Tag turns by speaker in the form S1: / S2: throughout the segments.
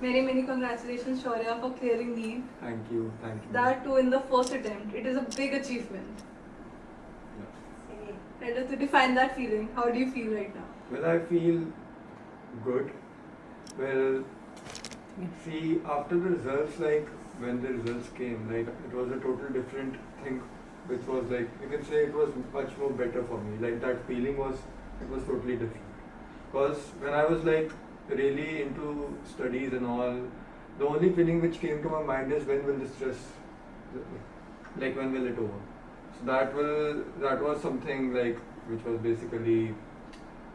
S1: Many congratulations, Shaurya, for clearing NEET.
S2: Thank you, thank you.
S1: That too in the first attempt. It is a big achievement.
S2: Yeah.
S1: Let us define that feeling. How do you feel right now?
S2: Well, I feel good. Well, see, after the results, like when the results came, like it was a total different thing, which was like you can say it was much more better for me. Like that feeling was, it was totally different. Because when I was like really into studies and all, the only feeling which came to my mind is when will the stress, like when will it over? So that was something like which was basically,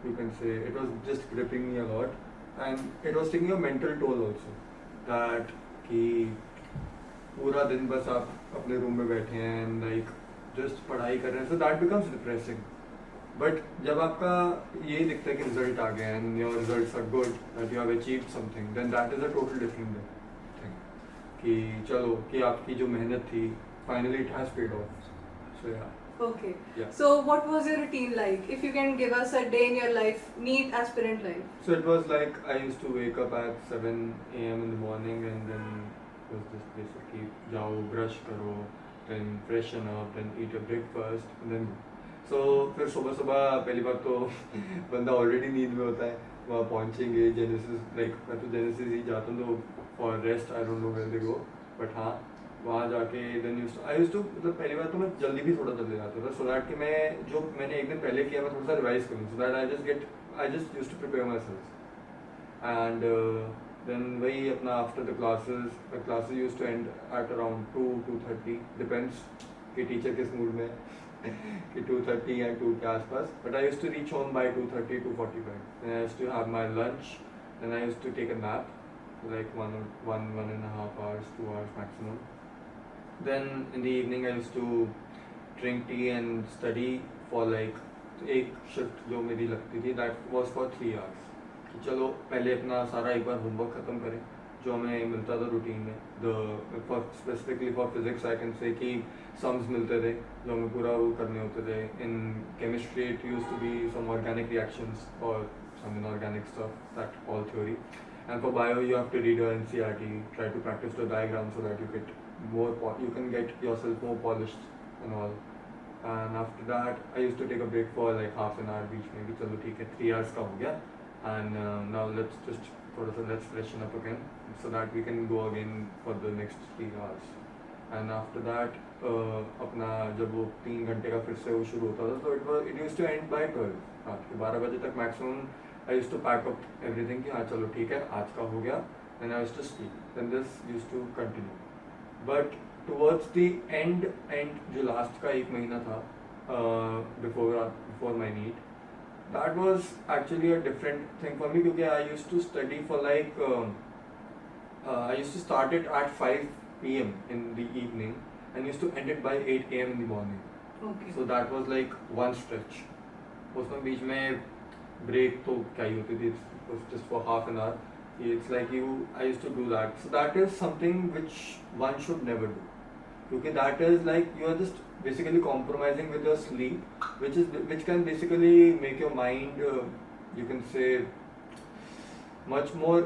S2: you can say it was just gripping me a lot, and it was taking a mental toll also. That कि पूरा दिन बस आप अपने room में बैठे हैं and like just पढ़ाई कर रहे हैं, so that becomes depressing. But जब आपका ये दिखता है कि रिजल्ट आ गया and your results are good, that you have achieved something, then that is a total different thing. कि चलो कि आपकी जो मेहनत थी finally it has paid off. So yeah.
S1: Okay.
S2: Yeah.
S1: So what was your routine like? If you can give us a day in your life, NEET aspirant life.
S2: So it was like I used to wake up at 7 a.m. in the morning, and then it was just basically jao, brush karo, then freshen up, then eat a breakfast, and then so फिर सुबह सुबह पहली बात तो बंदा already नींद में होता है, वहाँ पहुँचेंगे जेनेसिस, लाइक मैं तो जेनेसिस ही जाता हूँ तो for rest I don't know where they go, but हाँ वहाँ जाके देन आई यूज टू मतलब पहली बार तो मैं जल्दी भी थोड़ा जल्दी जाता था, सो दैट कि मैं जो मैंने एक दिन पहले किया मैं थोड़ा सा रिवाइज करूँ, so that I just use to prepare myself. And then वही अपना after the classes use to end at around 2-2:30, depends कि टीचर किस मूड में कि 2:30 या 2 के आसपास, but I use to reach home by 2:30, 2:45. Then I use to have my lunch, then I use to take a nap like 1.5 hours, 2 hours maximum. Then in the evening I used to drink tea and study for like एक shift जो मेरी लगती थी, that was for 3 hours. कि चलो पहले अपना सारा एक बार होमवर्क ख़त्म करें जो हमें मिलता था रूटीन में. For specifically for physics I can say कि सम्स मिलते थे जो हमें पूरा वो करने होते थे. In chemistry it use to be some organic reactions और some inorganic stuff, that all theory. And for bio, you have to read your NCERT, try to practice the diagram so that you get you can get yourself more polished and all. And after that, I used to take a break for like half an hour each, maybe चलो ठीक है 3 hours का हो गया. And now let's freshen up again so that we can go again for the next 3 hours. And after that, अपना जब वो 3 घंटे का फिर से वो शुरू होता था, तो it used to end by 12, रात के 12 बजे तक maximum. I used to pack up everything कि हाँ चलो ठीक है आज का हो गया, then I used to sleep. Then this used to continue. But towards the end जो last का 1 महीना था before my NEET, that was actually a different thing for me क्योंकि I used to study for like I used to start it at 5 p.m. in the evening and used to end it by 8 a.m. in the morning.
S1: Okay.
S2: So that was like one stretch. उसमें बीच में break तो क्या ही होती थी, just for half an hour. It's like I used to do that. So that is something which one should never do. Because that is like you are just basically compromising with your sleep, which can basically make your mind, you can say, much more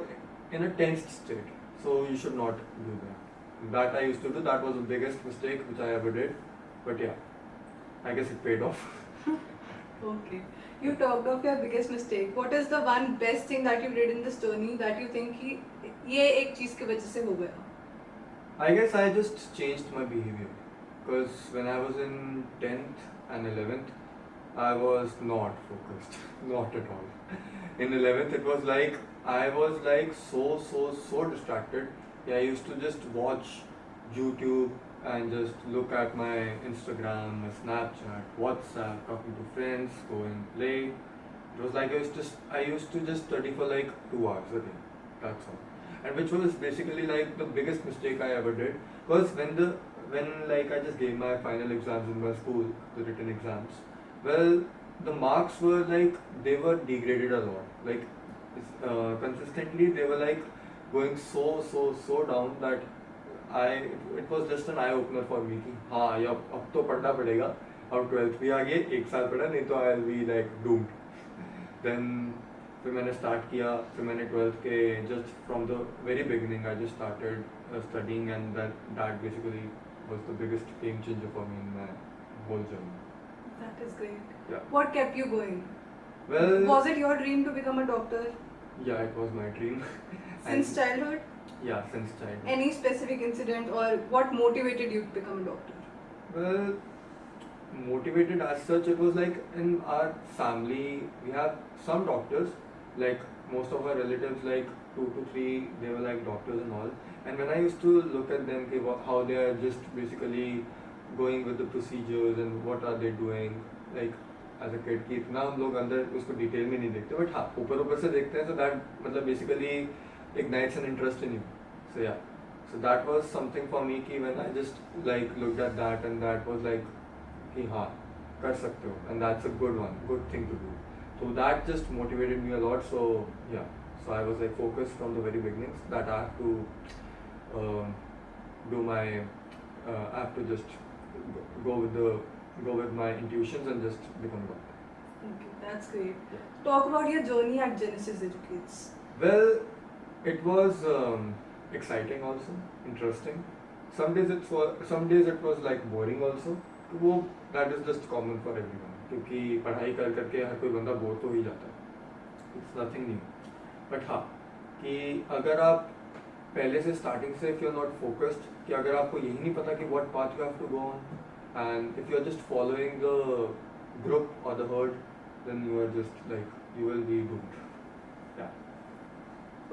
S2: in a tensed state. So you should not do that. That I used to do. That was the biggest mistake which I ever did. But yeah, I guess it paid off.
S1: Okay. You talked of your biggest mistake. What is the one best thing that you did in this journey that you think कि ये एक चीज की वजह से हो गया?
S2: I guess I just changed my behavior because when I was in 10th and 11th, I was not focused, not at all. In 11th, it was like I was like so distracted. Yeah, I used to just watch YouTube and just look at my Instagram, my Snapchat, WhatsApp, talking to friends, go and play. It was like I used to just study for like 2 hours a day. That's all. And which was basically like the biggest mistake I ever did. Because when like I just gave my final exams in my school, the written exams, well, the marks were like they were degraded a lot. Like consistently they were like going so down that it was just an eye opener for me कि हाँ ये अब तो पढ़ना पड़ेगा, अब 12th भी आ गई, 1 साल पढ़ा नहीं तो I'll be like doomed. Then फिर मैंने स्टार्ट किया, फिर मैंने 12th के just from the very beginning I just started studying, and that basically was the biggest game changer for me in my whole journey.
S1: That is great.
S2: Yeah.
S1: What kept you going?
S2: Well,
S1: Was it your dream to become a doctor
S2: yeah, it was my dream.
S1: since
S2: And-
S1: childhood?
S2: Yeah, since childhood.
S1: Any specific incident or what motivated you to become a doctor?
S2: Well, motivated as such, it was like in our family we have some doctors, like most of our relatives, like 2 to 3, they were like doctors and all. And when I used to look at them, how they are just basically going with the procedures and what are they doing, like as a kid, कि इतना हम लोग अंदर उसको detail में नहीं देखते, but हाँ ऊपर ऊपर से देखते हैं, so that मतलब basically ignites an interest in you. So yeah, so that was something for me कि when I just like looked at that, and that was like कि हाँ कर सकते हो, and that's a good thing to do. So that just motivated me a lot. So yeah, so I was like focused from the very beginnings that I have to do my I have to just go with my intuitions and just become a doctor.
S1: Okay, that's great.
S2: Yeah.
S1: Talk about your journey at Genesis Educates.
S2: Well, it was exciting also, interesting. Some days it was like boring also. तो वो that is just common for everyone, क्योंकि पढ़ाई कर करके हर कोई बंदा bore तो ही जाता है. It's nothing new. But हाँ कि अगर आप पहले से स्टार्टिंग से if you're not focused, कि अगर आपको यही नहीं पता कि what path you have to go on, and if you're just following the group or the herd, then you are just like you will be doomed. Yeah.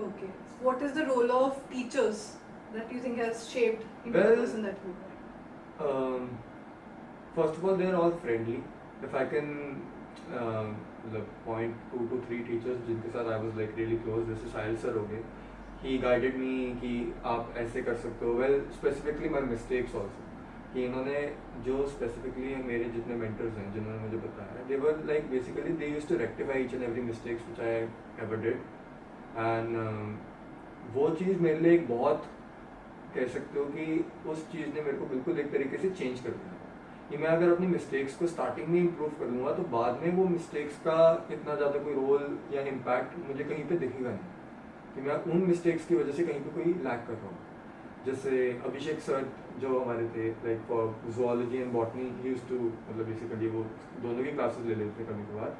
S1: Okay. What is the role of teachers that you think has shaped into the
S2: Well,
S1: person that you are?
S2: First of all, they are all friendly. If I can point 2 to 3 teachers जिनके साथ I was like really close, जैसे साहिल sir हो गए, he guided me कि आप ऐसे कर सकते हो. Well, specifically my mistakes also, कि इन्होंने जो specifically मेरे जितने mentors हैं जिन्होंने मुझे बताया, they were like basically they used to rectify each and every mistakes which I ever did, and वो चीज़ मेरे लिए एक बहुत कह सकते हो कि उस चीज़ ने मेरे को बिल्कुल एक तरीके से चेंज कर दिया कि मैं अगर अपनी मिस्टेक्स को स्टार्टिंग में इम्प्रूव कर लूँगा तो बाद में वो मिस्टेक्स का इतना ज़्यादा कोई रोल या इम्पैक्ट मुझे कहीं पे दिखेगा नहीं, कि मैं उन मिस्टेक्स की वजह से कहीं पे कोई लैक कर रहा हूँ. जैसे अभिषेक सर जो हमारे थे, like for zoology and botany, he used to मतलब बेसिकली वो दोनों की क्लासेस ले लेते थे कभी कभार,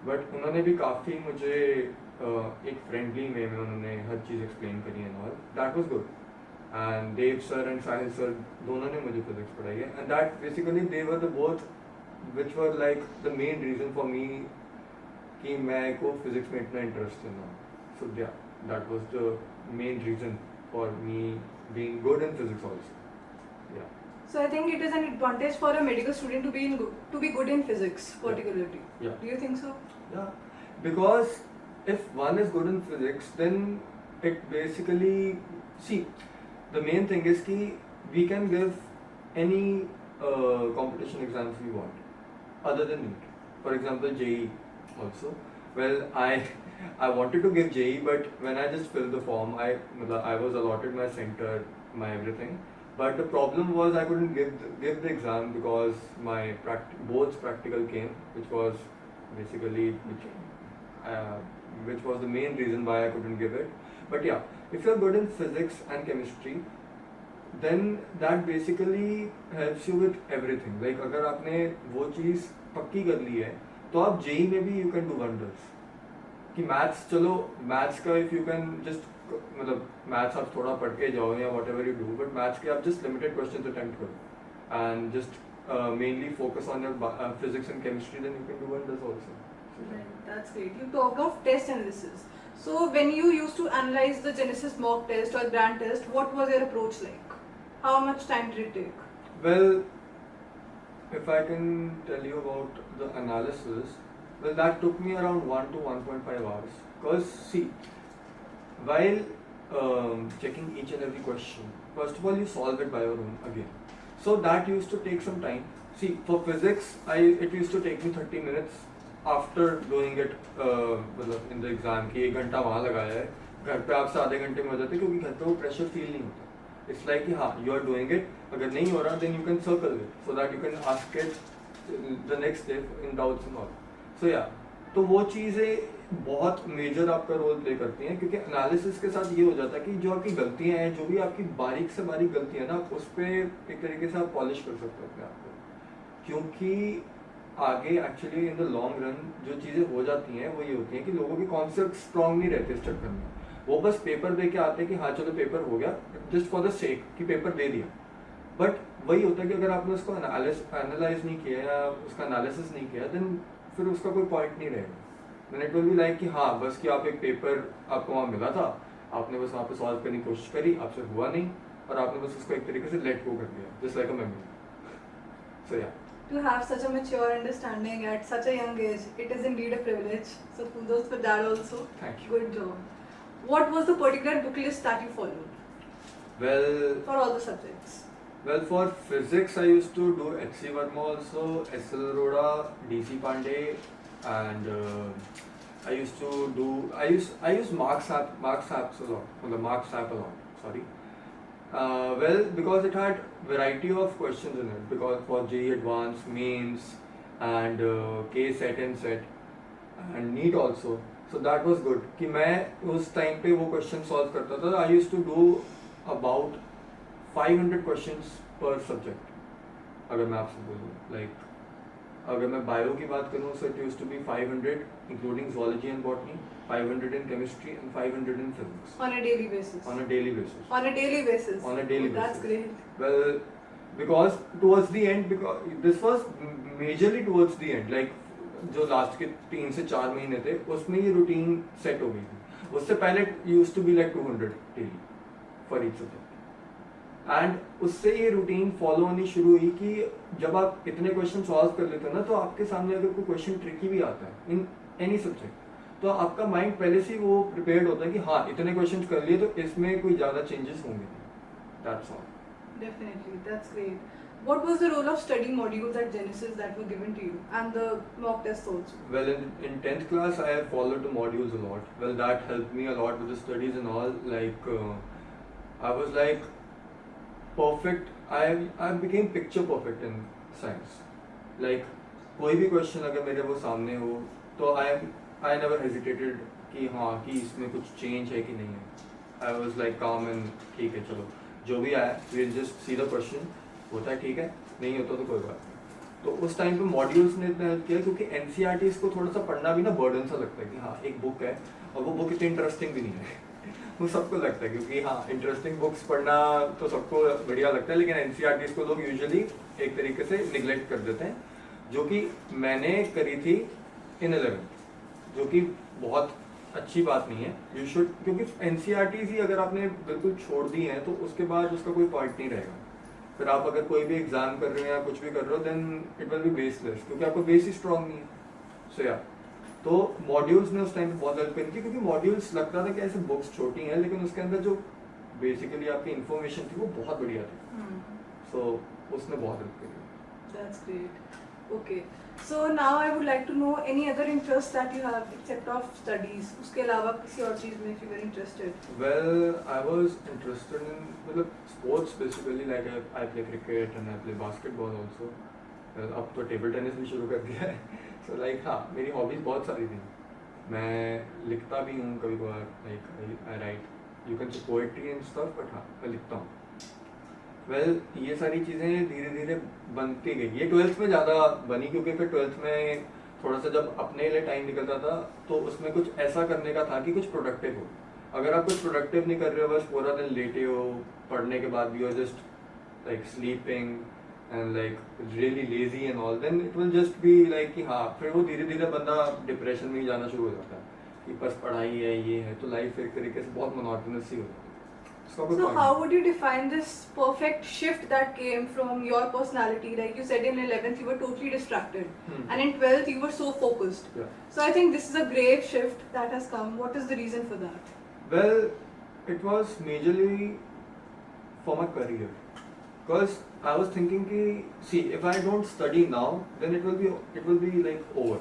S2: बट उन्होंने भी काफ़ी मुझे एक फ्रेंडली वे में उन्होंने हर चीज़ एक्सप्लेन करी and all. That was good. And Dave sir and Sahil sir दोनों ने मुझे physics पढ़ाई है, and that basically they were the both which were like the main reason for me कि मैं को physics में इतना interest है ना. So yeah, that was the main reason for me being good in physics also. Yeah.
S1: So I think it is an advantage for a medical student to be good in physics particularly.
S2: Yeah.
S1: Do you think so?
S2: Yeah, because if one is good in physics, then it basically, see, the main thing is कि we can give any competition exams we want other than NEET. For example, JEE also. Well, I wanted to give JEE, but when I just filled the form, I was allotted my center, my everything. But the problem was I couldn't give the exam because my board's practical came, which was basically which was the main reason why I couldn't give it. But yeah, if you're good in physics and chemistry, then that basically helps you with everything. Like अगर आपने वो चीज़ पक्की कर ली है तो आप JEE में भी you can do wonders. कि मैथ्स, चलो मैथ्स का if you can just मतलब मैथ्स आप थोड़ा पढ़ के जाओ या whatever you do, but maths के आप just limited questions attempt करो and just mainly focus on your physics and chemistry, then you can do wonders also.
S1: Right, that's great. You talked of test analysis. So when you used to analyze the Genesis mock test or grand test, what was your approach like? How much time did it take?
S2: Well, if I can tell you about the analysis, well, that took me around 1 to 1.5 hours. Because see, while checking each and every question, first of all you solve it by your own again. So that used to take some time. See, for physics, it used to take me 30 minutes after doing it मतलब in the exam कि 1 घंटा वहाँ लगाया है, घर पे आपसे आधे घंटे में हो जाते क्योंकि घर पे वो प्रेशर फील नहीं होता. It's like कि हाँ you are doing it, अगर नहीं हो रहा then you can circle it so that you can ask it the next day in doubts and all. So yeah, तो वो चीज़ें बहुत मेजर आपका रोल प्ले करती हैं, क्योंकि एनालिसिस के साथ ये हो जाता है कि जो आपकी गलतियां हैं, जो भी आपकी बारीक से बारीक गलतियां हैं ना, उस पर एक तरीके से आप पॉलिश कर सकते हो अपने आप को, क्योंकि आगे actually in the long run जो चीज़ें हो जाती हैं वो ये होती हैं कि लोगों के कॉन्सेप्ट स्ट्रांग नहीं रहते इस चक्कर में। वो बस पेपर दे के आते हैं कि हाँ चलो पेपर हो गया, जस्ट फॉर द सेक कि पेपर दे दिया। बट वही होता है कि अगर आपने उसको एनालाइज नहीं किया या उसका एनालिसिस नहीं किया, देन फिर उसका कोई पॉइंट नहीं रहेगा। Then it will be like कि हाँ बस कि आप एक पेपर आपको वहाँ मिला था, आपने बस वहाँ पे सॉल्व करने की कोशिश करी, आपसे हुआ नहीं, और आपने बस उसको एक तरीके से लेट गो कर दिया, जस्ट लाइक अ मेमोरी। सो या,
S1: To have such a mature understanding at such a young age, it is indeed a privilege. So kudos for that also.
S2: Thank you.
S1: Good job. What was the particular book list that you followed
S2: well
S1: for all the subjects?
S2: Well, for physics, I used to do H.C. Verma also, S.L. Arora, D.C. Pandey, and I used Marx Apps a lot, or the Marx App a lot. Sorry. Well, because it had variety of questions in it, because for JEE Advanced, Mains, and K Set and Set, and NEET also. So that was good. कि मैं उस time पे वो question solve करता था. I used to do about 500 questions पर subject, अगर मैं आपसे बोलूँ. लाइक अगर मैं बायो की बात करूँ, so it used to be 500 including zoology and botany, 500 in chemistry and 500 in physics.
S1: On a daily basis.
S2: On a daily basis.
S1: On a daily basis.
S2: On a daily
S1: Oh, that's
S2: basis.
S1: great.
S2: Well, because towards the end, because this was majorly towards the end, like जो last के 3 से 4 महीने थे, उसमें ये routine set हो गई थी. उससे पहले used to be like 200 daily for each subject. And उससे ये रूटीन फॉलो होनी शुरू हुई कि जब आप इतने क्वेश्चन सॉल्व कर लेते हो ना, तो आपके सामने अगर कोई क्वेश्चन ट्रिकी भी आता है इन एनी सब्जेक्ट, तो आपका माइंड पहले से वो प्रिपेयर्ड होता है कि हाँ इतने क्वेश्चन कर लिए तो इसमें कोई ज़्यादा चेंजेस होंगे नहीं. That's all.
S1: Definitely, that's great. What was the role of study modules at Genesis that were given to you, and the mock tests also?
S2: Well, in 10th class, I have followed the modules a lot. Well, that helped me a lot with the studies and all. Like, I was like perfect. I became picture perfect in science. Like, कोई भी question अगर मेरे वो सामने हो, तो I never hesitated कि हाँ कि इसमें कुछ चेंज है कि नहीं है. I was like calm and ठीक है चलो जो भी आया, we'll just see the question. होता है ठीक है, नहीं होता तो कोई बात नहीं. तो उस टाइम पे मॉड्यूल्स ने इतना हेल्प किया, क्योंकि एनसीईआरटीज़ को थोड़ा सा पढ़ना भी ना बर्डन सा लगता है कि हाँ एक बुक है और वो बुक इतनी इंटरेस्टिंग भी नहीं है. वो सबको लगता है, क्योंकि हाँ इंटरेस्टिंग बुक्स पढ़ना तो सबको बढ़िया लगता है, लेकिन एनसीईआरटीज़ को लोग यूजुअली एक तरीके से निगलेक्ट कर देते हैं, जो कि मैंने करी थी इन 11th, जो कि बहुत अच्छी बात नहीं है. यू शुड, क्योंकि एनसीईआरटीज़ ही अगर आपने बिल्कुल छोड़ दी हैं तो उसके बाद उसका कोई पॉइंट नहीं रहेगा. फिर आप अगर कोई भी एग्जाम कर रहे हो या कुछ भी कर रहे हो, then it will be baseless, क्योंकि आपका बेस ही स्ट्रांग नहीं है. सो या, तो मॉड्यूल्स ने उस टाइम पे बहुत हेल्प करी थी, क्योंकि मॉड्यूल्स लगता था कि ऐसे बुक्स छोटी हैं, लेकिन उसके अंदर जो बेसिकली आपकी इन्फॉर्मेशन थी वो बहुत बढ़िया थी. सो उसने बहुत हेल्प करी.
S1: That's great. Okay. So now I would like to know any other interest that you have except of studies. उसके अलावा किसी और चीज में if you were interested.
S2: Well, I was interested in मतलब sports basically, like I play cricket and I play basketball also. Well, अब तो table tennis भी शुरू कर दिया है. So like हाँ मेरी हॉबीज बहुत सारी थी. मैं लिखता भी हूँ कभी कभार, like I write. You can say poetry and stuff, but हाँ मैं लिखता हूँ. वेल ये सारी चीज़ें धीरे धीरे बनती गई. ये 12th में ज़्यादा बनी, क्योंकि फिर 12th में थोड़ा सा जब अपने लिए टाइम निकलता था तो उसमें कुछ ऐसा करने का था कि कुछ प्रोडक्टिव हो. अगर आप कुछ प्रोडक्टिव नहीं कर रहे हो, बस पूरा दिन लेटे हो, पढ़ने के बाद भी हो just like sleeping and like really lazy and all, then it will just be like कि हाँ फिर वो धीरे धीरे बंदा डिप्रेशन में ही जाना शुरू हो जाता है कि बस पढ़ाई है ये है, तो लाइफ एक तरीके से बहुत मोनोटोनस सी हो जाती है.
S1: So how would you define this perfect shift that came from your personality? Like you said in 11th you were totally distracted, and in 12th you were so focused.
S2: Yeah.
S1: So I think this is a great shift that has come. What is the reason for that?
S2: Well, it was majorly for my career, because I was thinking कि see if I don't study now, then it will be like over.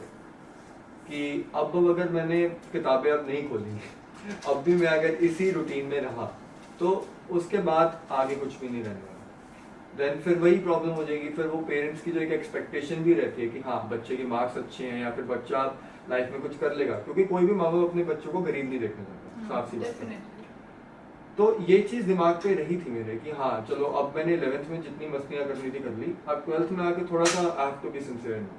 S2: कि अब अगर मैंने किताबें अब नहीं खोली, अब भी मैं अगर इसी रूटीन में रहा, तो उसके बाद आगे कुछ भी नहीं रहने वाला. देन फिर वही प्रॉब्लम हो जाएगी. फिर वो पेरेंट्स की जो एक एक्सपेक्टेशन भी रहती है कि हाँ बच्चे के मार्क्स अच्छे हैं, या फिर बच्चा लाइफ में कुछ कर लेगा, क्योंकि कोई भी माँ बाप अपने बच्चों को गरीब नहीं देखना चाहता, साफ सी बात है।
S1: डेफिनेटली।
S2: तो ये चीज़ दिमाग पे रही थी मेरे कि हाँ चलो अब मैंने 11th में जितनी मस्तियाँ करनी थी कर ली, अब 12th में आके थोड़ा सा I have to be sincere no,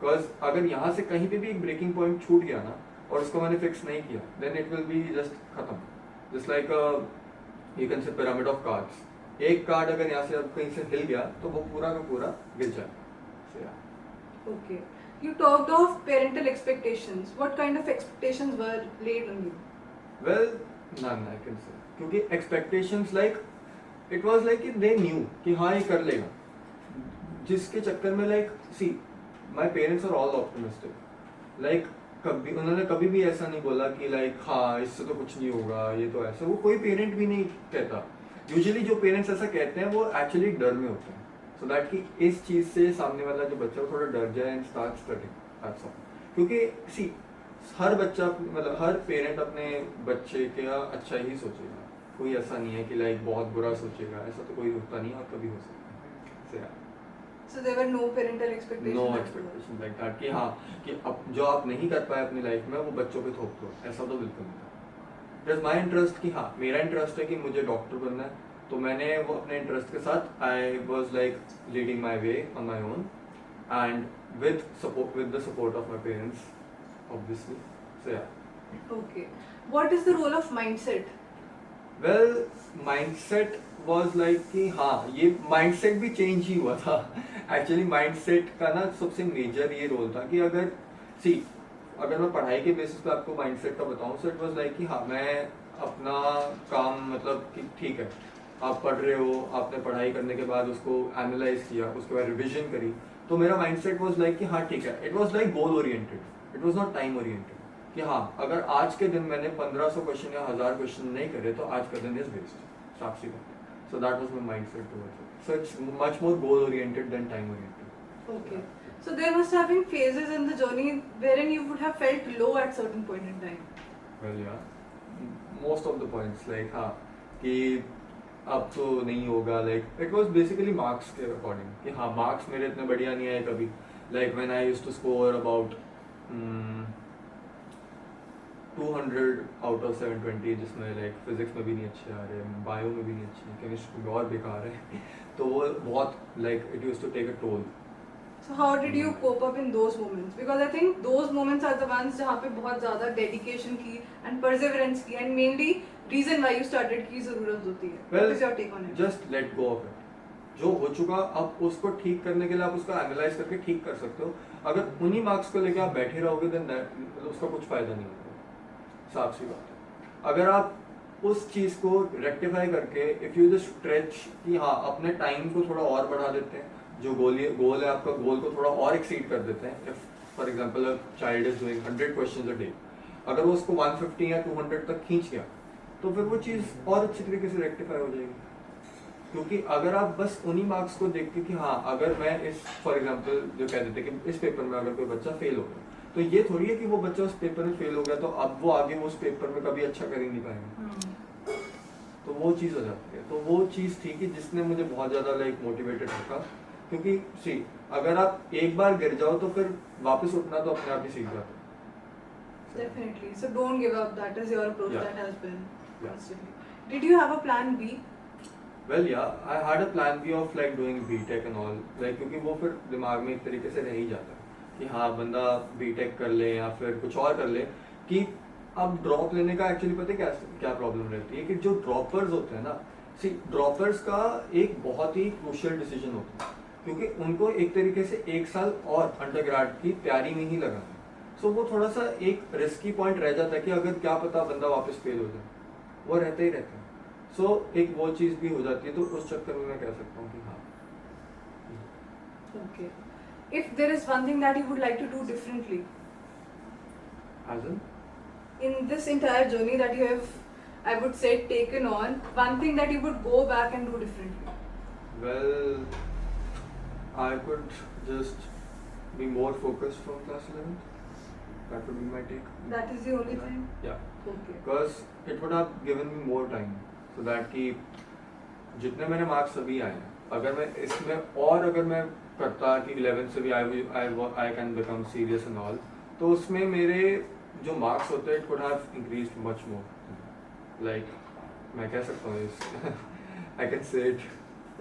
S2: because अगर यहाँ से कहीं पे भी एक ब्रेकिंग पॉइंट छूट गया ना और उसको मैंने फिक्स नहीं किया, then it will be just खत्म, just like you can say pyramid of cards. एक कार्ड अगर यहाँ से अब कहीं से हिल गया तो वो पूरा का पूरा गिर जाएगा। So, yeah.
S1: Okay. You talked of parental expectations. What kind of expectations were laid on you?
S2: Well, none I can say, क्योंकि expectations like it was like they knew कि हाँ ये कर लेगा, जिसके चक्कर में like see my parents are all optimistic, like कभी उन्होंने कभी भी ऐसा नहीं बोला कि like हाँ इससे तो कुछ नहीं होगा, ये तो ऐसा, वो कोई पेरेंट भी नहीं कहता। यूजुअली जो पेरेंट्स ऐसा कहते हैं वो एक्चुअली डर में होते हैं, सो दैट कि इस चीज़ से सामने वाला जो बच्चा वो थोड़ा डर जाए and start studying, that's all. क्योंकि सी हर बच्चा मतलब हर पेरेंट अपने बच्चे का अच्छा ही सोचेगा, कोई ऐसा नहीं है कि लाइक बहुत बुरा सोचेगा, ऐसा तो कोई होता नहीं और कभी हो सकता है।
S1: So there were no parental expectations.
S2: No expectation like that कि हाँ कि अब जो आप नहीं कर पाए अपनी लाइफ में वो बच्चों पे थोप दो, ऐसा तो बिल्कुल नहीं था। इट इज माई इंटरेस्ट कि हाँ मेरा इंटरेस्ट है कि मुझे डॉक्टर बनना है, तो मैंने वो अपने इंटरेस्ट के साथ I was like leading my way on my own and with the support of my parents obviously. So yeah
S1: Okay. What is the role of mindset?
S2: Well mindset was like कि हाँ ये mindset भी change ही हुआ था actually. Mindset का ना सबसे major ये रोल था कि अगर सी अगर मैं पढ़ाई के बेसिस पे आपको माइंडसेट का बताऊं, सो इट वाज लाइक कि हाँ मैं अपना काम मतलब कि ठीक है आप पढ़ रहे हो, आपने पढ़ाई करने के बाद उसको एनालाइज किया, उसके बाद रिविजन करी, तो मेरा माइंडसेट वाज लाइक कि हाँ ठीक है, it was like goal oriented, it was not time oriented कि हाँ अगर आज के दिन मैंने 1500 क्वेश्चन या 1000 क्वेश्चन नहीं करे तो आज का दिन इज वेस्ट, साफ सी बात। So that was my mindset towards it, so it's much more goal oriented than time oriented.
S1: Okay. So there must have been phases in the journey wherein you would have felt low at certain point in time.
S2: Well yeah most of the points like हाँ कि अब तो नहीं होगा, like it was basically marks के according कि हाँ marks मेरे इतने बढ़िया नहीं आए कभी, like when I used to score about 200 out of 720, जिसमें लाइक फिजिक्स में भी नहीं अच्छे आ रहे, बायो में भी नहीं अच्छे, केमिस्ट्री में और बेकार है तो वो बहुत like it used to take a toll.
S1: So how did you cope up in those moments? Because I think those moments are the ones जहाँ पे बहुत ज़्यादा dedication की and perseverance की and mainly reason why you started की ज़रूरत होती है.
S2: Well,
S1: What is your take on it?
S2: just let go of it. जो हो चुका अब उसको ठीक करने के लिए आप उसको एनालाइज करके ठीक कर सकते हो। अगर उन्हीं मार्क्स को लेके आप बैठे रहोगे देन उसका कुछ फायदा नहीं होगा, साफ सी बात है। अगर आप उस चीज़ को रेक्टिफाई करके इफ़ यू जस्ट स्ट्रेच कि हाँ अपने टाइम को थोड़ा और बढ़ा देते हैं, जो गोल है आपका गोल को थोड़ा और एक्सीड कर देते हैं। If for example a child is doing 100 questions a day, अगर वो उसको 150 या 200 तक खींच गया तो फिर वो चीज़ और अच्छी तरीके से रेक्टिफाई हो जाएगी। क्योंकि अगर आप बस उन्हीं मार्क्स को देख के कि हाँ अगर मैं इस फॉर एग्जांपल जो कह देते कि इस पेपर में अगर कोई बच्चा फेल हो गया, तो ये थोड़ी है कि वो बच्चा उस पेपर में फेल हो गया तो अब वो आगे उस पेपर में कभी अच्छा कर ही नहीं पाएगा। तो वो चीज़ हो जाती है। तो वो चीज़ थी कि जिसने मुझे बहुत ज़्यादा लाइक मोटिवेटेड रखा, क्योंकि सी अगर आप एक बार गिर जाओ तो फिर वापस उठना तो अपने आप ही सीख जाते हो।
S1: Definitely. So don't give up. That is your approach.
S2: Yeah.
S1: That has been
S2: Yeah.
S1: constantly. Did you have a plan B?
S2: Well yeah, I had a plan B of like doing B.Tech and all, like क्योंकि वो फिर दिमाग में एक तरीके से रह ही जाता है कि हाँ बंदा B.Tech कर ले या फिर कुछ और कर ले। कि अब ड्रॉप लेने का एक्चुअली पता है क्या प्रॉब्लम रहती है कि जो ड्रॉपर्स होते हैं ना, सी ड्रॉपर्स का एक बहुत ही क्रूशियल डिसीजन होता है, क्योंकि उनको एक तरीके से 1 साल और अंडरग्रेड की तैयारी में ही लगा है। सो वो थोड़ा सा एक रिस्की पॉइंट रह जाता है कि अगर क्या पता बंदा वापस फेल हो जाए, वो रहते ही रहते हैं। सो एक वो चीज़ भी हो जाती है, तो उस चक्कर में मैं कह सकता हूँ कि हाँ।
S1: Okay. If there is one thing that you would like to do differently
S2: As in?
S1: in this entire journey that you have, I would say, taken on, one thing that you would go back and do differently.
S2: Well, I could just be more focused from class 11th. That would be my take.
S1: That is the only thing.
S2: Yeah.
S1: Okay.
S2: Because it would have given me more time so that कि जितने मेरे marks अभी आए हैं, अगर मैं इसमें और अगर मैं करता कि 11th से भी I can become serious and all, तो उसमें मेरे जो मार्क्स होते हैं it could have increased much more, like मैं कह सकता हूँ इस I can say it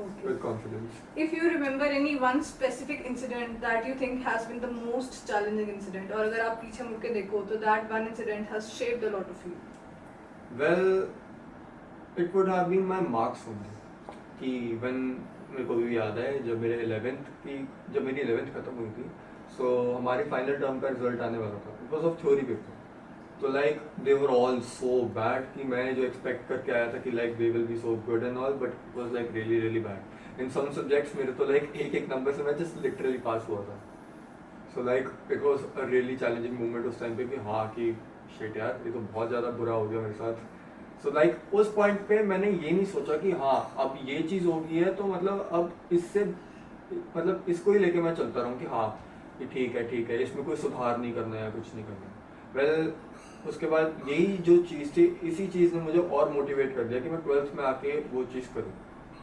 S1: Okay.
S2: with confidence.
S1: If you remember any one specific incident that you think has been the most challenging incident, और अगर आप पीछे मुड़ के देखो तो that one incident has shaped a lot of you.
S2: Well, it would have been my marks only. कि when मेरे को भी याद है जब मेरे 11th खत्म हुई थी, so हमारी फाइनल टर्म का रिजल्ट आने वाला था. It was of theory paper. तो like they were all so bad कि मैं जो एक्सपेक्ट करके आया था कि like they will be so good and all, but it was like really really bad. In some subjects मेरे तो लाइक एक नंबर से मैं जस्ट लिटरली पास हुआ था. So like it was a really challenging moment उस टाइम पे कि हाँ कि शिट यार ये तो बहुत ज़्यादा बुरा हो गया मेरे साथ. सो लाइक उस पॉइंट पे मैंने ये नहीं सोचा कि हाँ अब ये चीज़ हो गई है तो मतलब अब इससे मतलब इसको ही लेके मैं चलता रहूँ कि हाँ ये ठीक है इसमें कोई सुधार नहीं करना है कुछ नहीं करना. वेल उसके बाद यही जो चीज़ थी इसी चीज़ ने मुझे और मोटिवेट कर दिया कि मैं 12th में आके वो चीज़ करूँ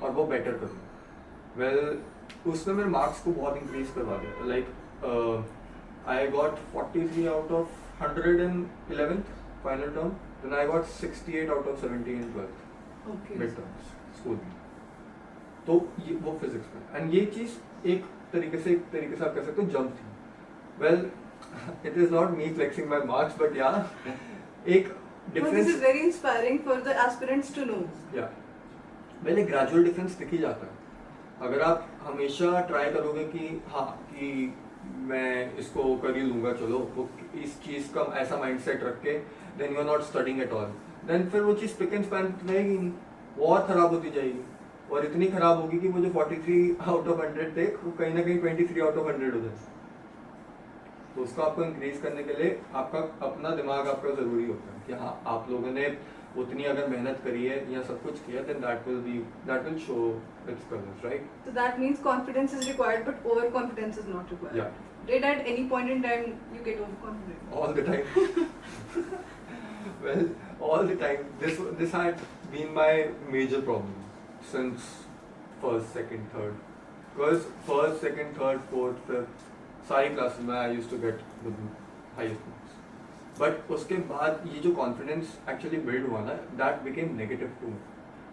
S2: और वो बेटर करूँ. वेल उसने मेरे मार्क्स को बहुत इंक्रीज करवा दिया. Like I got 43 out of 100 in 11th final term, then I got 68 out of 70 in 12th mid terms school में. तो ये वो फिजिक्स में एंड ये चीज़ एक तरीके से आप कह सकते हो जंप थी. Well it is not me flexing my marks, but yeah, एक
S1: But this is very inspiring for the aspirants to know.
S2: Yeah, well एक gradual difference दिख ही जाता है. अगर आप हमेशा ट्राई करोगे कि हाँ कि मैं इसको कर ही लूँगा चलो वो इस चीज़ का ऐसा माइंडसेट रख के then you are not studying at all, then फिर वो चीज़ पिक एंड स्पैन रहेगी नहीं, वो और ख़राब होती जाएगी और इतनी ख़राब होगी कि वो जो 43 आउट ऑफ 100 थे वो कहीं ना कहीं 23 आउट ऑफ 100 हो जाए. तो उसको आपको इंक्रीज करने के लिए आपका अपना दिमाग आपका ज़रूरी होता है कि हाँ आप लोगों ने उतनी अगर मेहनत करी है या सब कुछ किया then that will show its colors, right?
S1: So that means confidence is required, but overconfidence is not required.
S2: Yeah.
S1: Did at any point in time you get overconfident?
S2: All the time. Well, all the time. This had been my major problem since first, second, third. Because first, second, third, fourth, fifth सारी classes में I used to get the highest marks. But उसके बाद ये जो confidence actually build हुआ ना that became negative to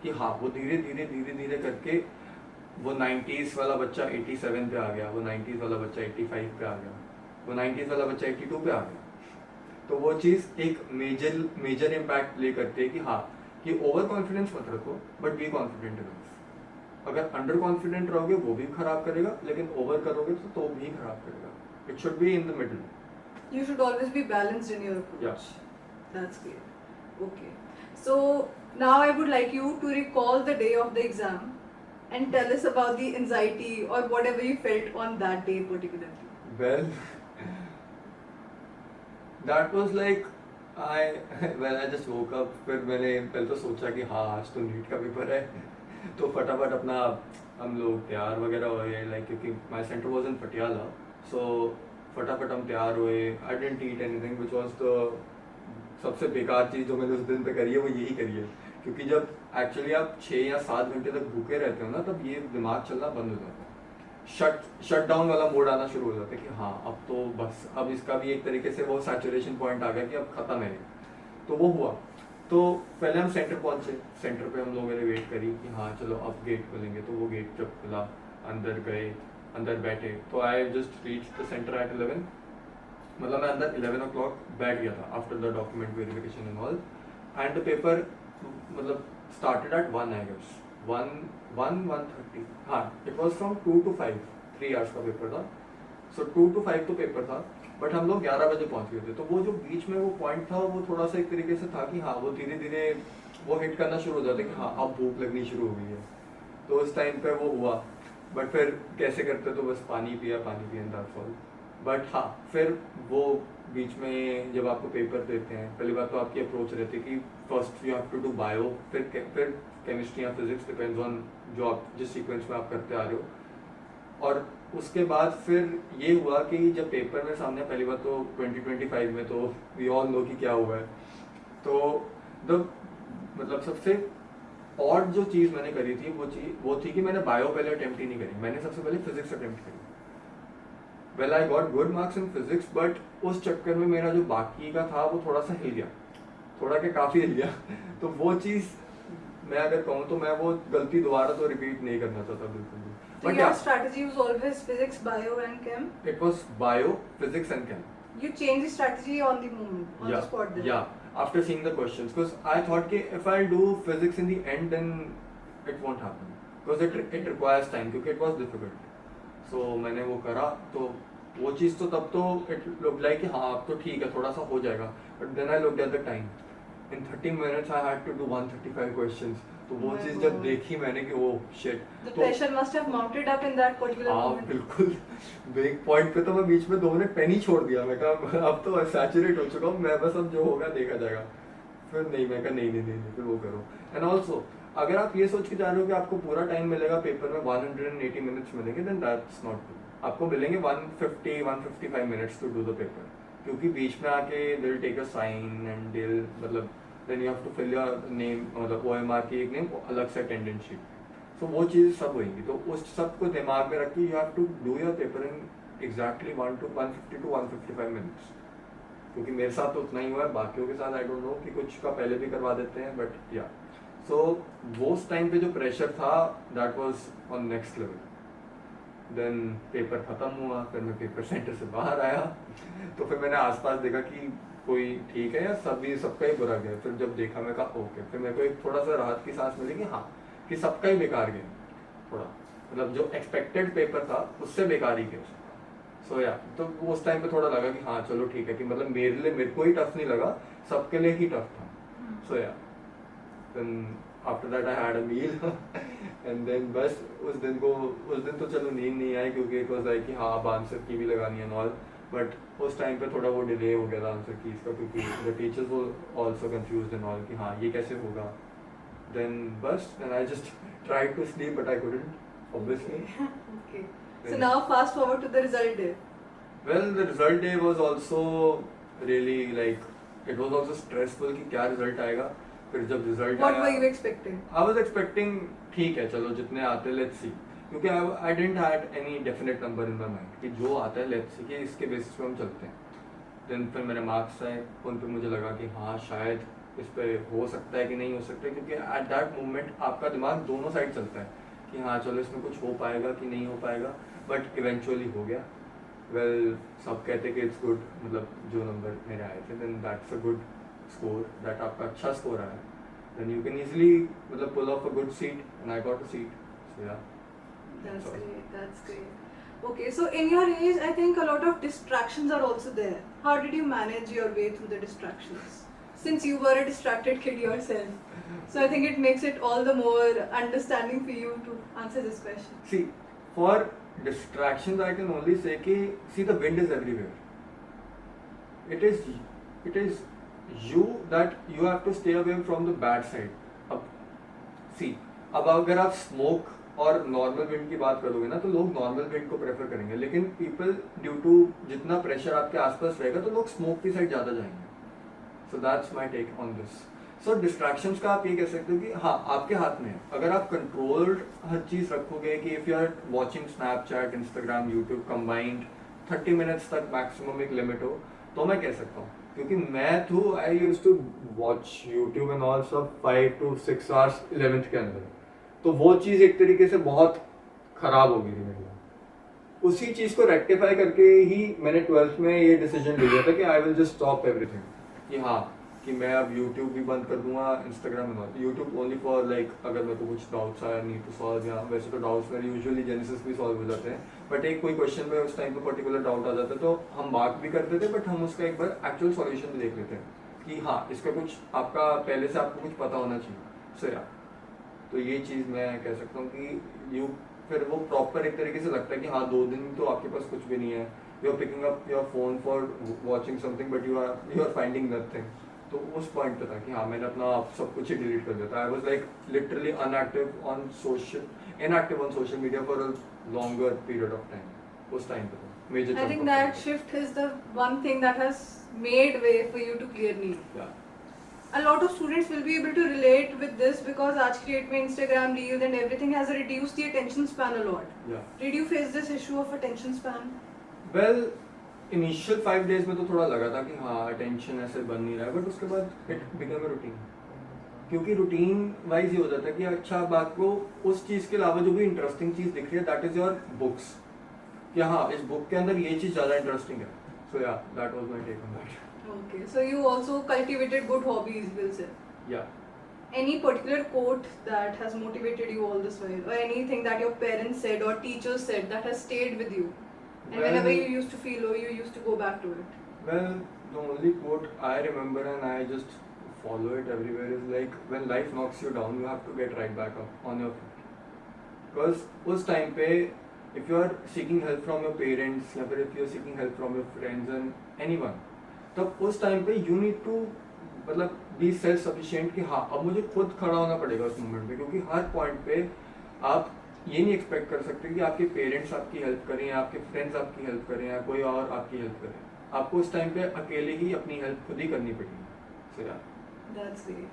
S2: कि हाँ वो धीरे धीरे करके वो 90s वाला बच्चा 87 पे आ गया, वो 90s वाला बच्चा 85 पे आ गया, वो 90s वाला बच्चा 82 पे आ गया. तो वो चीज़ एक मेजर इम्पैक्ट प्ले करती है कि हाँ कि ओवर कॉन्फिडेंस मत रखो बट बी कॉन्फिडेंट इनफ. अगर अंडर कॉन्फिडेंट रहोगे वो भी खराब करेगा, लेकिन ओवर करोगे तो भी खराब करेगा. It should be in the middle.
S1: You should always be balanced in your approach.
S2: Yeah.
S1: That's great. Okay. So now I would like you to recall the day of the exam and tell us about the anxiety or whatever you felt on that day particularly.
S2: Well, that was like I just woke up. फिर मैंने पहले तो सोचा कि हाँ आज तो NEET का पेपर है तो फटाफट अपना हम लोग तैयार वगैरह हुए लाइक क्योंकि my centre was in Patiala. So फटाफट हम तैयार हुए. I didn't eat anything which was the सबसे बेकार चीज़ जो मैंने उस दिन पे करी है वो यही करी है. क्योंकि जब एक्चुअली आप 6 या 7 घंटे तक भूखे रहते हो ना तब ये दिमाग चलना बंद हो जाता है. शट डाउन वाला मोड आना शुरू हो जाता है कि हाँ अब तो बस अब इसका भी एक तरीके से वो सैचुरेशन पॉइंट आ गया कि अब ख़त्म है. तो वो हुआ. तो पहले हम सेंटर पहुंचे. सेंटर पे हम लोगों ने वेट करी कि हाँ चलो अब गेट खोलेंगे. तो वो गेट जब खुला अंदर गए, अंदर बैठे. तो I just reach the centre at 11. मतलब मैं अंदर 11 o'clock बैठ गया था after the document verification and all. And the paper मतलब स्टार्टेड एट 1 आई गेस 1:30. हाँ it was from 2 to 5 3 hours का पेपर था. सो 2 to 5 तो पेपर था बट हम लोग 11 बजे पहुंच गए थे. तो वो जो बीच में वो पॉइंट था वो थोड़ा सा एक तरीके से था कि हाँ वो धीरे धीरे वो हिट करना शुरू हो जाता है कि हाँ अब भूख लगनी शुरू हो गई है. तो उस टाइम पे वो हुआ. बट फिर कैसे करते तो बस पानी पिया एंड दैट्स ऑल. बट हाँ फिर वो बीच में जब आपको पेपर देते हैं पहली बात तो आपकी अप्रोच रहती है कि first you have to do bio, फिर केमिस्ट्री या फिजिक्स डिपेंड्स ऑन जो आप जिस सीक्वेंस में आप करते आ रहे हो. और उसके बाद फिर ये हुआ कि जब पेपर में सामने पहली बार तो 2025 में तो वी ऑल नो कि क्या हुआ है. तो मतलब सबसे और जो चीज़ मैंने करी थी वो थी कि मैंने बायो पहले अटेम्प्ट ही नहीं करी. मैंने सबसे पहले फिजिक्स अटेम्प्ट करी. Well I got good marks in physics, but उस चक्कर में मेरा जो बाकी का था वो थोड़ा सा हिल गया, थोड़ा के काफ़ी हिल गया तो वो चीज़ मैं अगर कहूँ तो मैं वो गलती दोबारा तो रिपीट नहीं करना चाहता बिल्कुल भी.
S1: So
S2: But
S1: your
S2: yeah,
S1: strategy was always physics, bio, and chem.
S2: it was bio, physics, and chem.
S1: You changed the strategy on the moment, on the spot there.
S2: Yeah. After seeing the questions, because I thought कि if I do physics in the end, then it won't happen. Because it requires time, क्योंकि it was difficult. So मैंने वो करा तो वो चीज़ तो तब तो it looked like कि हाँ अब तो ठीक है थोड़ा सा हो जाएगा. But then I looked at the time. In 30 minutes I had to do 135 questions. तो वो चीज़ जब देखी मैंने कि वो shit.
S1: The pressure must have mounted up in that particular
S2: हाँ
S1: moment.
S2: बिल्कुल एक पॉइंट पे तो मैं बीच में 2 मिनट पेन ही छोड़ दिया. मैं कहा अब तो सैचुरेट हो चुका हूँ मैं, बस अब जो होगा देखा जाएगा. फिर नहीं, मैं कहा नहीं फिर वो करो. एंड ऑल्सो अगर आप ये सोच के जा रहे हो कि आपको पूरा टाइम मिलेगा पेपर में 180 मिनट्स मिलेंगे, देन दैट्स नॉट गुड. आपको मिलेंगे 155 minutes to do the paper, क्योंकि बीच में आके they will take a sign and they will मतलब then you have to fill your name, मतलब OMR की एक नेम अलग से अटेंडेंस शीट. सो वो चीज़ सब होएंगी, तो उस सब को दिमाग में रख के you have to do your paper in exactly 150 to 155 minutes. क्योंकि मेरे साथ तो उतना ही हुआ है, बाकियों के साथ आई डोंट नो कि कुछ का पहले भी करवा देते हैं, बट या सो वो उस टाइम पे जो प्रेशर था that was on next level. Then paper ख़त्म हुआ, फिर मैं पेपर सेंटर से बाहर आया तो फिर मैंने आसपास देखा कि कोई ठीक है या सबका ही बुरा गया. फिर जब देखा मैं कहा ओके, फिर मेरे को एक थोड़ा सा राहत की सांस मिली कि हाँ कि सबका ही बेकार गया, थोड़ा मतलब जो एक्सपेक्टेड पेपर था उससे बेकार ही गया. सो या तो उस टाइम पे थोड़ा लगा कि हाँ चलो ठीक है कि मतलब मेरे को ही टफ नहीं लगा, सबके लिए ही टफ था. सो या then after that I had a meal and then बस उस दिन तो चलो नींद नहीं आई, क्योंकि इट वाज लाइक कि हाँ अब आंसर की भी लगानी है ऑल. बट उस टाइम पे थोड़ा वो डिले हो गया था आंसर कीज का, क्योंकि द टीचर्स वो आल्सो कंफ्यूज्ड एंड ऑल कि हाँ ये कैसे होगा. देन बस and I just tried to sleep but I couldn't obviously.
S1: Okay. So now fast forward to the result day.
S2: Well, the result day was also really like it was also stressful कि क्या result आएगा. फिर जब result
S1: What
S2: आया,
S1: were you expecting?
S2: I was expecting ठीक है चलो जितने आते let's see, क्योंकि I didn't had any definite number in my mind कि जो आता है let's see कि इसके basis पे हम चलते हैं. Then फिर मेरे marks आए, उन पे मुझे लगा कि हाँ शायद इस पे हो सकता है कि नहीं हो सकता है, क्योंकि at that moment आपका दिमाग दोनों साइड चलता है कि हाँ चलो इसमें कुछ हो पाएगा कि नहीं हो पाएगा. बट इवेंचुअली हो गया. वेल सब कहते कि इट्स गुड, मतलब जो नंबर मेरे आए थे then that's a good score, that आपका अच्छा स्कोर आया, देन यू कैन इजीली मतलब pull off a good seat and I got a seat. So yeah
S1: That's
S2: Sorry.
S1: great. That's great. Okay, so in your age, I think a lot of distractions are also there. How did you manage your way through the distractions? Since you were a distracted kid yourself, so I think it makes it all the more understanding for you to answer this question.
S2: see for distractions I can only say कि see the wind is everywhere. It is you that you have to stay away from the bad side. अब अगर आप smoke और normal wind की बात करोगे ना तो लोग नॉर्मल विंड को प्रेफर करेंगे, लेकिन पीपल ड्यू टू जितना प्रेशर आपके आसपास रहेगा तो लोग स्मोक की साइड ज़्यादा जाएंगे. So that's my take on this. So distractions का आप ये कह सकते हो कि हाँ आपके हाथ में है, अगर आप कंट्रोल्ड हर चीज़ रखोगे कि if you are watching Snapchat, Instagram, YouTube combined 30 minutes तक मैक्सिमम एक लिमिट हो, तो मैं कह सकता हूँ, क्योंकि मैं though I use to watch YouTube and all सब 5 to 6 hours 11th के अंदर, तो वो चीज़ एक तरीके से बहुत ख़राब हो गई थी मेरे लिए. उसी चीज़ को रेक्टिफाई करके ही मैंने 12th में ये डिसीजन ले लिया था कि I will just stop everything, कि हाँ कि मैं अब यूट्यूब भी बंद कर दूंगा, इंस्टाग्राम में not, YouTube only for like अगर मेरे को कुछ डाउट्स आया नीड टू सॉल्व, या वैसे तो डाउट्स मेरे यूजुअली जेनेसिस भी सॉल्व हो जाते हैं, बट एक कोई क्वेश्चन में उस टाइम पे पर्टिकुलर डाउट आ जाता है तो हम मार्क भी करते थे, बट हम उसका एक बार एक्चुअल सॉल्यूशन भी देख लेते हैं कि हाँ इसका कुछ आपका पहले से आपको कुछ पता होना चाहिए. सो या तो ये चीज़ मैं कह सकता हूँ कि यू फिर वो प्रॉपर एक तरीके से लगता है कि हाँ 2 दिन तो आपके पास कुछ भी नहीं है, you are picking up your phone for watching something but you are finding nothing. तो उस पॉइंट पे था कि हाँ मैंने अपना सब कुछ ही डिलीट कर दिया था. I was like literally inactive on social media for a longer period of time. उस टाइम पे major
S1: I think that shift is the one thing that has made way for you to clear need.
S2: yeah.
S1: A lot of students will be able to relate with this because आज की date में Instagram Reels and everything has reduced the attention span a lot.
S2: yeah
S1: Did you face this issue of attention span?
S2: Well initial 5 days में तो थोड़ा लगा था कि हाँ अटेंशन ऐसे बन नहीं रहा है, बट उसके बाद इट बिकम अ रूटीन, क्योंकि रूटीन वाइज ये हो जाता है कि अच्छा अब आपको उस चीज़ के अलावा जो भी इंटरेस्टिंग चीज़ दिख रही है दैट इज योर बुक्स, कि हाँ इस बुक के अंदर ये चीज़ ज़्यादा इंटरेस्टिंग है. So yeah that was my take on that.
S1: Okay, so you also cultivated good hobbies, we'll say.
S2: या
S1: Any particular quote that has motivated you all this while, or anything that your parents said or teachers said that has stayed with you, and whenever you used to feel low, you used to go back to it?
S2: Well, the only quote I remember and I just follow it everywhere is like, when life knocks you down, you have to get right back up on your feet. Because उस time पे if you are seeking help from your parents या फिर if you are seeking help from your friends and anyone, तब उस time पे you need to मतलब be self sufficient कि हाँ अब मुझे खुद खड़ा होना पड़ेगा उस मोमेंट पे, क्योंकि हर पॉइंट पे आप ये नहीं एक्सपेक्ट कर सकते कि आपके पेरेंट्स आपकी हेल्प करें या आपके फ्रेंड्स आपकी हेल्प करें या कोई और आपकी हेल्प करे. आपको उस टाइम पे अकेले ही अपनी हेल्प खुद ही करनी पड़ेगी. So yeah.
S1: That's great.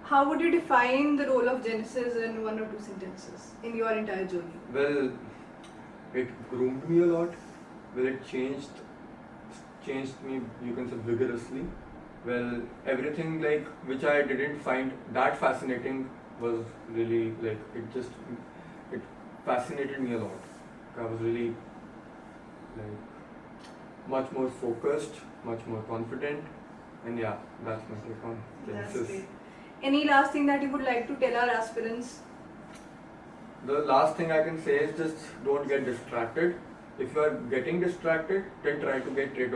S1: How would you define the role of Genesis in 1 or 2 sentences in your entire journey?
S2: Well, it groomed me a lot. Well, it changed me, you can say, vigorously. Well, everything like which I didn't find that fascinating was really like it fascinated me a lot. I was really like much more focused, much more confident, and yeah, that's my take on
S1: That's
S2: Genesis.
S1: great. Any last thing that you would like to tell our aspirants?
S2: The last thing I can say is just don't get distracted. If you are getting distracted, then try to get rid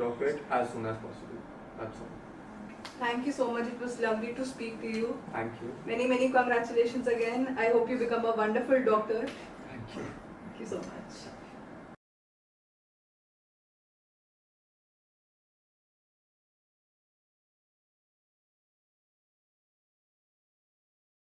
S2: of it as soon as possible. That's all.
S1: Thank you so much. It was lovely to speak to you.
S2: Thank you.
S1: Many congratulations again. I hope you become a wonderful doctor.
S2: Thank you.
S1: Thank you so much.